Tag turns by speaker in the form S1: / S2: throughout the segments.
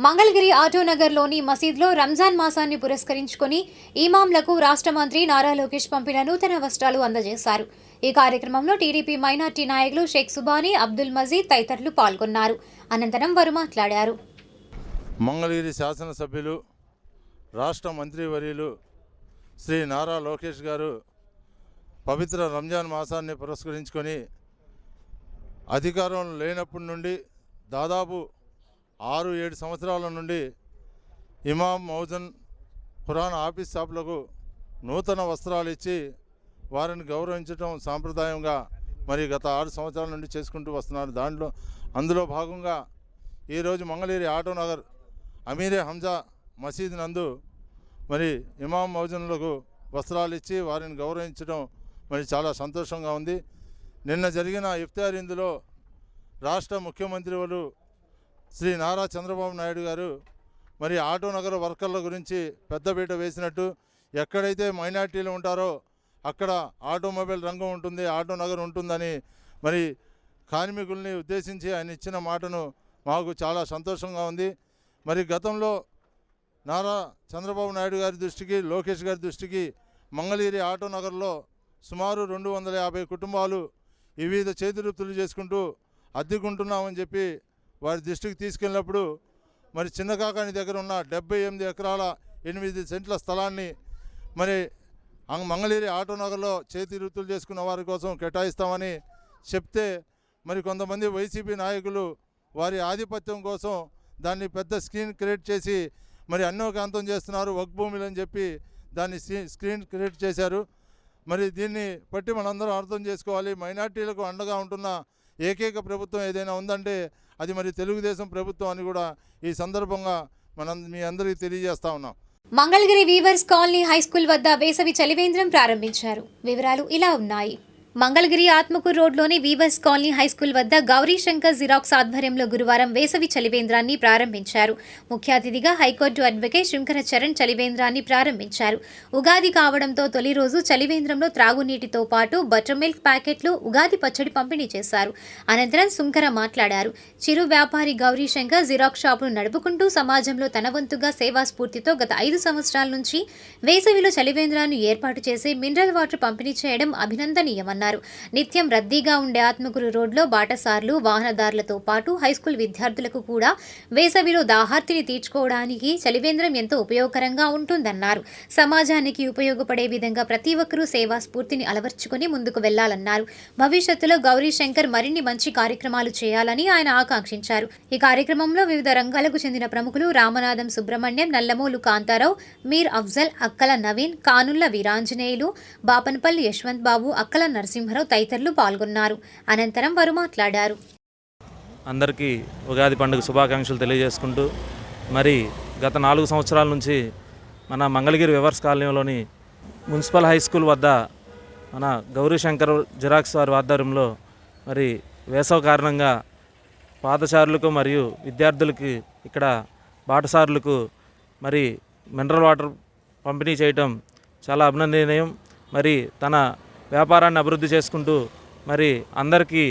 S1: మంగళగిరి ఆటోనగర్లోని మసీద్లో రంజాన్ మాసాన్ని పురస్కరించుకుని ఇమాంలకు రాష్ట్ర మంత్రి నారా లోకేష్ పంపిన నూతన వస్త్రాలు అందజేశారు. ఈ కార్యక్రమంలో టీడీపీ మైనార్టీ నాయకులు షేక్ సుబానీ, అబ్దుల్ మజీద్ తదితరులు పాల్గొన్నారు. అనంతరం వారు మాట్లాడారు.
S2: మంగళగిరి శాసనసభ్యులు, రాష్ట్ర మంత్రివర్యులు శ్రీ నారా లోకేష్ గారు పవిత్ర రంజాన్ మాసాన్ని పురస్కరించుకొని అధికారం లేనప్పటి నుండి దాదాపు 6-7 సంవత్సరాల నుండి ఇమాం మౌజన్ ఖురాన్ ఆఫీస్ షాపులకు నూతన వస్త్రాలు ఇచ్చి వారిని గౌరవించడం సాంప్రదాయంగా మరి గత 6 సంవత్సరాల నుండి చేసుకుంటూ వస్తున్నారు. అందులో భాగంగా ఈరోజు మంగళగిరి ఆటోనగర్ అమీరే హంజా మసీద్ నందు మరి ఇమాం మౌజన్లకు వస్త్రాలు ఇచ్చి వారిని గౌరవించడం మరి చాలా సంతోషంగా ఉంది. నిన్న జరిగిన ఇఫ్తార్ ఇందులో రాష్ట్ర ముఖ్యమంత్రి వారు శ్రీ నారా చంద్రబాబు నాయుడు గారు మరి ఆటోనగర్ వర్కర్ల గురించి పెద్దపీట వేసినట్టు, ఎక్కడైతే మైనార్టీలు ఉంటారో అక్కడ ఆటోమొబైల్ రంగం ఉంటుంది, ఆటోనగర్ ఉంటుందని మరి కార్మికుల్ని ఉద్దేశించి ఆయన ఇచ్చిన మాటను మాకు చాలా సంతోషంగా ఉంది. మరి గతంలో నారా చంద్రబాబు నాయుడు గారి దృష్టికి, లోకేష్ గారి దృష్టికి మంగళగిరి ఆటోనగర్లో సుమారు 250 కుటుంబాలు వివిధ చేతి వృత్తులు చేసుకుంటూ అద్దెకుంటున్నామని చెప్పి వారి దృష్టికి తీసుకెళ్ళినప్పుడు మరి చిన్నకాకాని దగ్గర ఉన్న 78 ఎకరాల 8 సెంట్ల స్థలాన్ని మరి మంగళగిరి ఆటోనగర్లో చేతి వృత్తులు చేసుకున్న వారి కోసం కేటాయిస్తామని చెప్తే మరి కొంతమంది వైసీపీ నాయకులు వారి ఆధిపత్యం కోసం దాన్ని పెద్ద స్క్రీన్ క్రియేట్ చేసి మరి అన్యోకాంతం చేస్తున్నారు, వక్ఫ్ భూములు అని చెప్పి దాన్ని స్క్రీన్ క్రియేట్ చేశారు. మరి దీన్ని బట్టి మనందరం అర్థం చేసుకోవాలి, మైనార్టీలకు అండగా ఉంటున్న ఏకైక ప్రభుత్వం ఏదైనా ఉందంటే అది మరి తెలుగుదేశం ప్రభుత్వం అని కూడా ఈ సందర్భంగా మీ అందరికీ తెలియజేస్తా ఉన్నాం.
S1: మంగళగిరి వీవర్స్ కాలనీ హైస్కూల్ వద్ద వేసవి చలివేంద్రం ప్రారంభించారు. వివరాలు ఇలా ఉన్నాయి. మంగళగిరి ఆత్మకూరు రోడ్లోని వీవర్స్ కాలనీ హైస్కూల్ వద్ద గౌరీశంకర్ జిరాక్స్ ఆధ్వర్యంలో గురువారం వేసవి చలివేంద్రాన్ని ప్రారంభించారు. ముఖ్య అతిథిగా హైకోర్టు అడ్వకేట్ శంకర చరణ్ చలివేంద్రాన్ని ప్రారంభించారు. ఉగాది కావడంతో తొలి రోజు చలివేంద్రంలో త్రాగునీటితో పాటు బటర్ మిల్క్ ప్యాకెట్లు, ఉగాది పచ్చడి పంపిణీ చేశారు. అనంతరం శంకర మాట్లాడారు. చిరు వ్యాపారి గౌరీశంకర్ జిరాక్స్ షాపును నడుపుకుంటూ సమాజంలో తన వంతుగా సేవా స్ఫూర్తితో గత 5 సంవత్సరాల నుంచి వేసవిలో చలివేంద్రాన్ని ఏర్పాటు చేసి మినరల్ వాటర్ పంపిణీ చేయడం అభినందనీయమన్నారు. నిత్యం రద్దీగా ఉండే ఆత్మకూరు రోడ్లో బాటసార్లు, వాహనదారులతో పాటు హైస్కూల్ విద్యార్థులకు కూడా వేసవిలో దాహార్తిని తీర్చుకోవడానికి చలివేంద్రం ఎంతో ఉపయోగకరంగా ఉంటుందన్నారు. సమాజానికి ఉపయోగపడే విధంగా ప్రతి ఒక్కరూ సేవా స్ఫూర్తిని అలవర్చుకుని ముందుకు వెళ్లాలన్నారు. భవిష్యత్తులో గౌరీశంకర్ మరిన్ని మంచి కార్యక్రమాలు చేయాలని ఆయన ఆకాంక్షించారు. ఈ కార్యక్రమంలో వివిధ రంగాలకు చెందిన ప్రముఖులు రామనాథం సుబ్రహ్మణ్యం, నల్లమూలు కాంతారావు, మీర్ అఫ్జల్, అక్కల నవీన్, కానుళ్ల వీరాంజనేయులు, బాపనపల్లి యశ్వంత్ బాబు, అక్కల నరసింహరావు తదితరులు పాల్గొన్నారు. అనంతరం వారు మాట్లాడారు.
S3: అందరికీ ఉగాది పండుగ శుభాకాంక్షలు తెలియజేసుకుంటూ మరి గత 4 సంవత్సరాల నుంచి మన మంగళగిరి వివర్స్ కాలనీలోని మున్సిపల్ హై స్కూల్ వద్ద మన గౌరీశంకర్ జిరాక్స్ వారి ఆధ్వర్యంలో మరి వేసవ కారణంగా పాదచారులకు మరియు విద్యార్థులకి ఇక్కడ బాటసారులకు మరి మినరల్ వాటర్ పంపిణీ చేయటం చాలా అభినందనీయం. మరి తన వ్యాపారాన్ని అభివృద్ధి చేసుకుంటూ మరి అందరికీ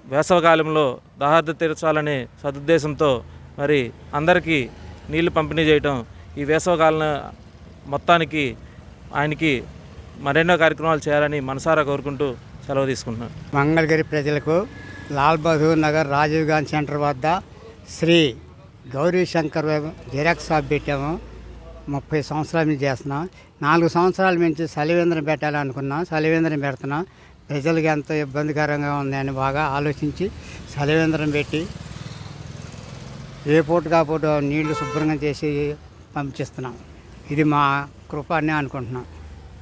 S3: వేసవకాలంలో దాహార్తి తీర్చాలనే సదుద్దేశంతో మరి అందరికీ నీళ్లు పంపిణీ చేయటం, ఈ వేసవకాలం మొత్తానికి ఆయనకి మరెన్నో కార్యక్రమాలు చేయాలని మనసారా కోరుకుంటూ సెలవు తీసుకుంటున్నాను.
S4: మంగళగిరి ప్రజలకు లాల్ బహదూర్ నగర్ రాజీవ్ గాంధీ సెంటర్ వద్ద శ్రీ గౌరీశంకర్ జిరాక్స్ షాప్ పెట్టాము. 30 సంవత్సరాల నుంచి చేస్తున్నాం. 4 సంవత్సరాల నుంచి చలివేంద్రం పెట్టాలనుకున్నాం. చలివేంద్రం పెడుతున్నాం. ప్రజలకు ఎంతో ఇబ్బందికరంగా ఉందని బాగా ఆలోచించి చలివేంద్రం పెట్టి ఏ పూట కాపూట నీళ్లు శుభ్రంగా చేసి పంపిస్తున్నాం. ఇది మా కృప అని అనుకుంటున్నాం.